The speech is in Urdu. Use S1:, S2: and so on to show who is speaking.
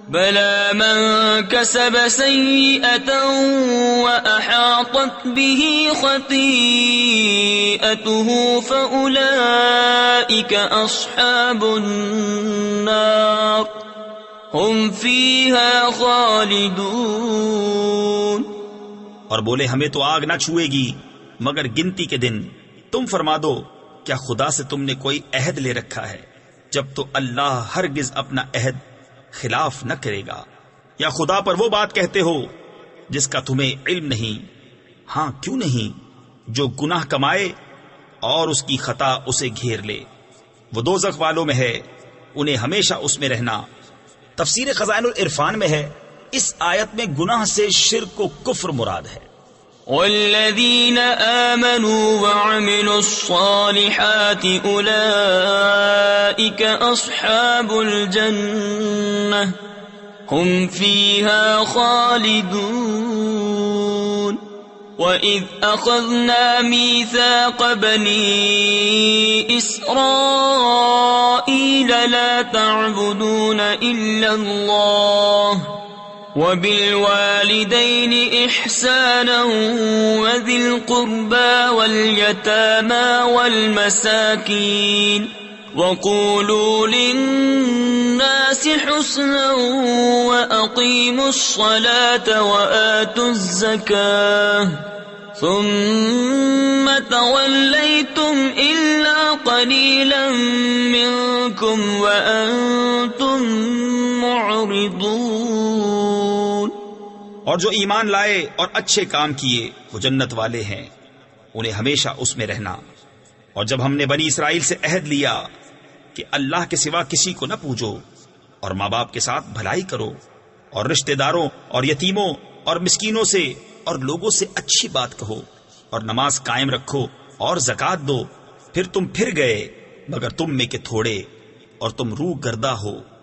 S1: بلى من كسب سيئة وأحاطت به خطيئته فأولئك أصحاب النار هم فيها خالدون۔
S2: اور بولے ہمیں تو آگ نہ چھوئے گی مگر گنتی کے دن۔ تم فرما دو کیا خدا سے تم نے کوئی عہد لے رکھا ہے؟ جب تو اللہ ہرگز اپنا عہد خلاف نہ کرے گا۔ یا خدا پر وہ بات کہتے ہو جس کا تمہیں علم نہیں؟ ہاں کیوں نہیں، جو گناہ کمائے اور اس کی خطا اسے گھیر لے، وہ دوزخ والوں میں ہے، انہیں ہمیشہ اس میں رہنا۔ تفسیر خزائن العرفان میں ہے اس آیت میں گناہ سے شرک و کفر مراد ہے۔
S1: والذین آمنوا وعملوا الصالحات اولئک اصحاب الجنہ هم فیہا خالدون۔ وَإِذْ أَخَذْنَا مِيثَاقَ بَنِي إِسْرَائِيلَ لَا تَعْبُدُونَ إِلَّا اللَّهَ وَبِالْوَالِدَيْنِ إِحْسَانًا وَذِي الْقُرْبَى وَالْيَتَامَى وَالْمَسَاكِينِ وَقُولُوا لِلنَّاسِ حُسْنًا وَأَقِيمُوا الصَّلَاةَ وَآتُوا الزَّكَاةَ ثُمَّ تَوَلَّيْتُمْ إِلَّا قَلِيلًا مِّنكُمْ وَأَنتُم مُّعْرِضُونَ۔
S2: اور جو ایمان لائے اور اچھے کام کیے وہ جنت والے ہیں، انہیں ہمیشہ اس میں رہنا۔ اور جب ہم نے بنی اسرائیل سے عہد لیا کہ اللہ کے سوا کسی کو نہ پوجو، اور ماں باپ کے ساتھ بھلائی کرو، اور رشتہ داروں اور یتیموں اور مسکینوں سے اور لوگوں سے اچھی بات کہو، اور نماز قائم رکھو اور زکوٰۃ دو، پھر تم پھر گئے مگر تم میں کے تھوڑے، اور تم روح گردہ ہو۔